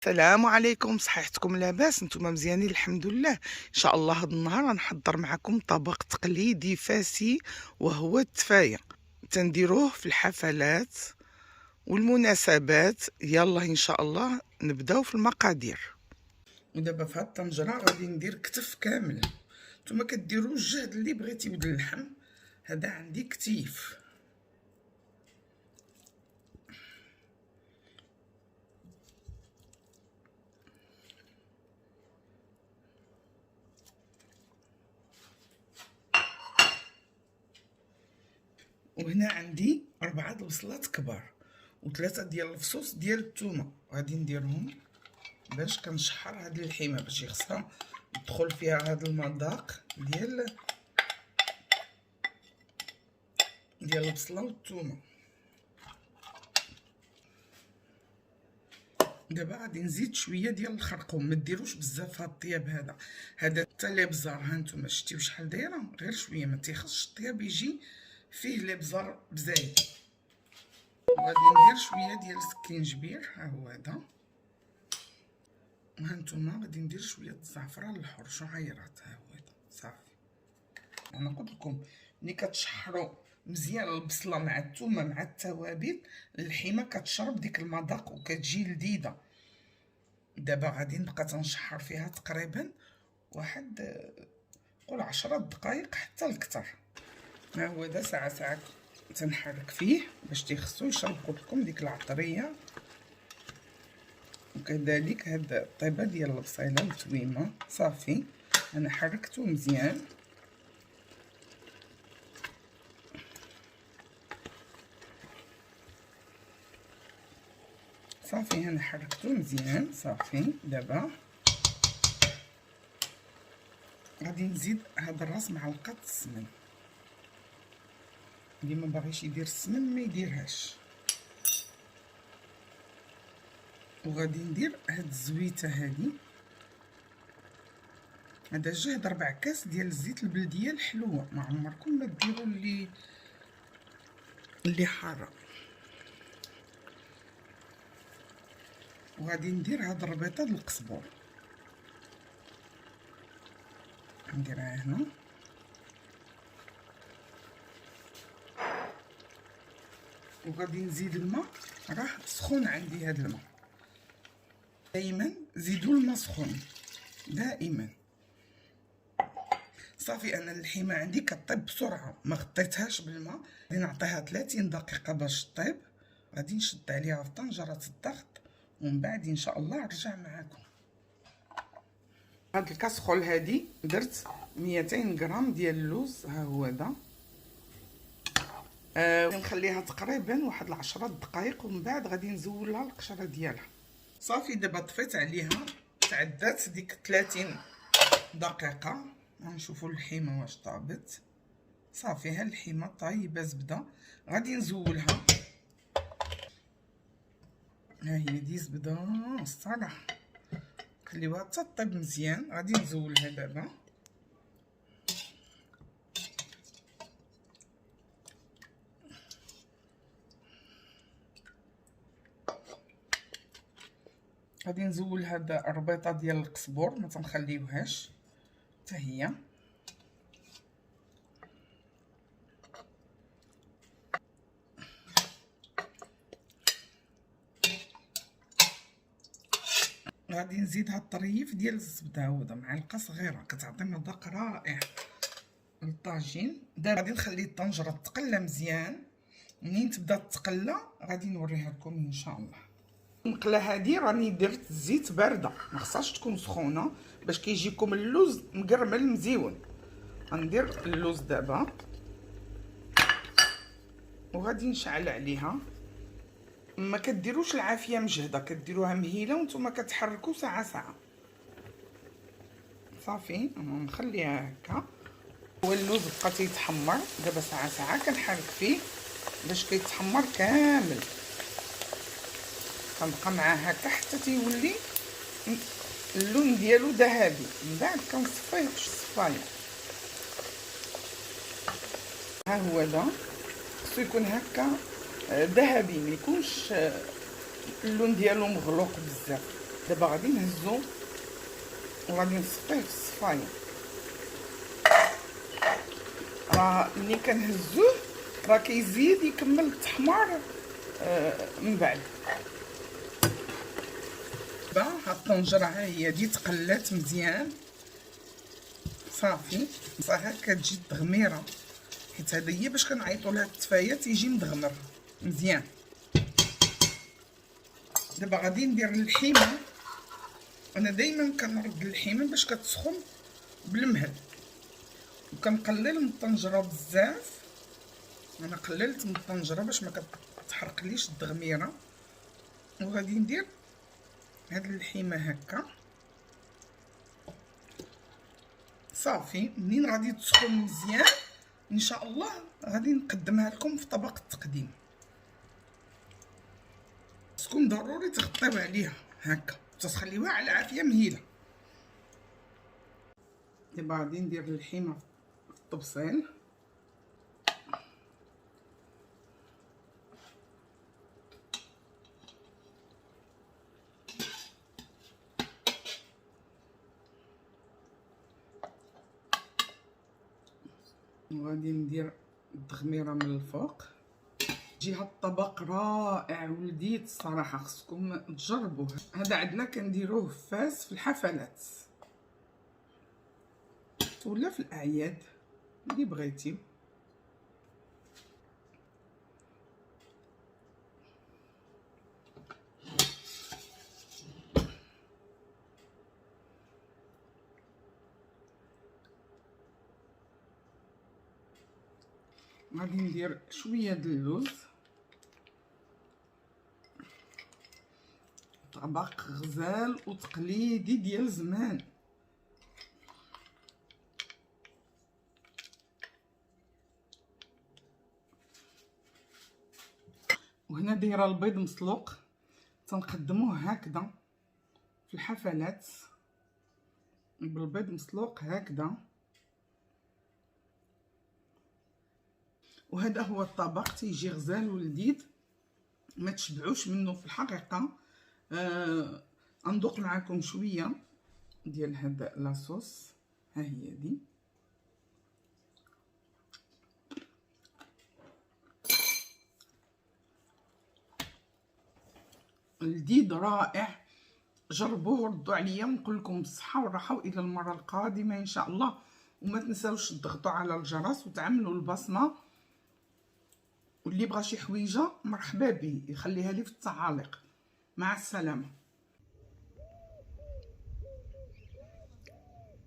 السلام عليكم، صحيحتكم لاباس؟ نتوما مزيانين الحمد لله. ان شاء الله هذا النهار غنحضر معكم طبق تقليدي فاسي وهو التفايه. تنديروه في الحفلات والمناسبات. يلا ان شاء الله نبداو في المقادير. ودابا في هاد الطنجره غادي ندير كتف كامل. نتوما كديروا الجهد اللي بغيتي من اللحم. هذا عندي كتيف. وهنا عندي 4 البصلات كبار و3 ديال الفصوص ديال الثومه، غادي نديرهم باش كنشحر هاد اللحيمه باش يخصها يدخل فيها هاد المذاق ديال البصله والثومه. دابا غادي نزيد شويه ديال الخرقوم، ما ديروش بزاف هاد الطياب. هذا حتى الابزار ها نتوما شتيو شحال دايره، غير شويه، ما تيخصش الطياب يجي فيه الابزار بزايد. وغادي ندير شويه ديال السكينجبير، ها هو هذا. وها نتوما غادي ندير شويه الزعفران الحر شعيرات، ها هو هذا. صافي. انا قلت لكم ملي كتشحروا مزيان البصله مع الثومه مع التوابل، اللحيمه كتشرب ديك المذاق وكتجي لذيذه. دابا غادي نبقى تنشحر فيها تقريبا واحد قول 10 دقائق حتى لكثر. ها هو هذا ساعه تنحرك فيه باش تيخصو يشرب، قلت لكم ديك العطريه. وكذلك هاد الطيبه ديال البصيله التويمه. صافي انا حركته مزيان. صافي انا حركته مزيان. صافي دابا غادي نزيد هاد الراس معلقه السمن. اللي ما باغيش يدير السمن ما يديرهاش. وغادي ندير هاد الزويته هادي. هذا جهد 4 كاس ديال الزيت البلديه الحلوه، ما عمركم ما ديروا اللي حاره. وغادي ندير هاد الربيطه د القزبور، نديرها هنا. وغادي نزيد الماء، راه سخون عندي هاد الماء. دائما زيدوا الماء سخون دائما. صافي انا اللحيمه عندي كطيب بسرعه، ما غطيتهاش بالماء. غادي نعطيها 30 دقيقه باش طيب. غادي نشد عليها في طنجره الضغط ومن بعد ان شاء الله نرجع معكم. هاد الكاسخول هادي درت 200 غرام ديال اللوز، ها هو هذا. نخليها تقريبا واحد 10 دقائق ومن بعد غادي نزولها القشره ديالها. صافي دابا طفيت عليها، تعدات ديك 30 دقيقه. غنشوفوا اللحيمه واش طابت. صافي ها اللحيمه طايبه زبده. غادي نزولها. ها هي دي زبده الصراحه، خليوها حتى طيب مزيان. غادي نزولها دابا. غادي نزول هاد الربيطه ديال القزبور، ما تنخليوهاش حتى هي. غادي نزيد هاد الطريف ديال الزبده، هذا معلقه صغيره كتعطي مذاق رائع للطاجين. دابا غادي نخلي الطنجره تقلى مزيان. منين تبدا تقلى غادي نوريها لكم ان شاء الله. المقله هادي راني درت الزيت بارده، ما خصهاش تكون سخونه باش كيجيكم اللوز مقرمل مزيون. غندير اللوز دابا وغادي نشعل عليها. ما كديروش العافيه مجهده، كديروها مهيله وانتم كتحركوا ساعه ساعه. صافي انا نخليها هكا. هو اللوز بقى تيتحمر دابا ساعه ساعه كنحرك فيه باش كيتحمر كامل. كنبقى معاه هكا حتى تيولي اللون ديالو ذهبي. من بعد كنصفيه باش الصفايه. ها هو هذا خصو يكون هكا ذهبي، ما يكونش اللون ديالو مغلوق بزاف. دابا غادي نهزو وغادي نصفيه في الصفايه. راه ملي كنهزوه راه كيزيد يكمل التحمار من بعد. دابا هاد الطنجره ها هي دي تقلات مزيان صافي. صافي كتجي التغميره، حيت هذا هي باش كنعيطوا لها التفايه تيجي مدغمر مزيان. دابا غادي ندير اللحيمه. انا دائما كنرد اللحيمه باش كتسخن بالمهل، وكنقلل من الطنجره بزاف. انا قللت من الطنجره باش ما كتحرقليش الدغميره. وغادي ندير هاد اللحيمه هكا صافي. منين غادي تسخن مزيان ان شاء الله غادي نقدمها لكم في طبق التقديم. تكون ضروري تغطيو عليها هكا وتخليوها على عافيه مهيله. دابا غادي ندير اللحيمه في الطبسيل. وغادي ندير التغميره من الفوق. يجي هاد الطبق رائع ولذيذ الصراحه، خصكم تجربوه. هذا عندنا كنديروه في فاس في الحفلات ولا في الاعياد اللي بغيتي. غادي ندير شويه د اللوز. طبق غزال وتقليدي ديال زمان. وهنا دايره البيض مسلوق، تنقدموه هكذا في الحفلات بالبيض مسلوق هكذا. وهذا هو الطبق تيجي غزال ولذيذ ما تشبعوش منه في الحقيقه. ندوق معكم شويه ديال هذا لاصوص. ها هي دي لذيذ رائع. جربوه وردوا عليا ونقول لكم بالصحه والراحه والى المره القادمه ان شاء الله. وما تنساوش تضغطوا على الجرس وتعملوا البصمه. واللي بغى شي حويجه مرحبا به يخليها لي في التعاليق. مع السلامه.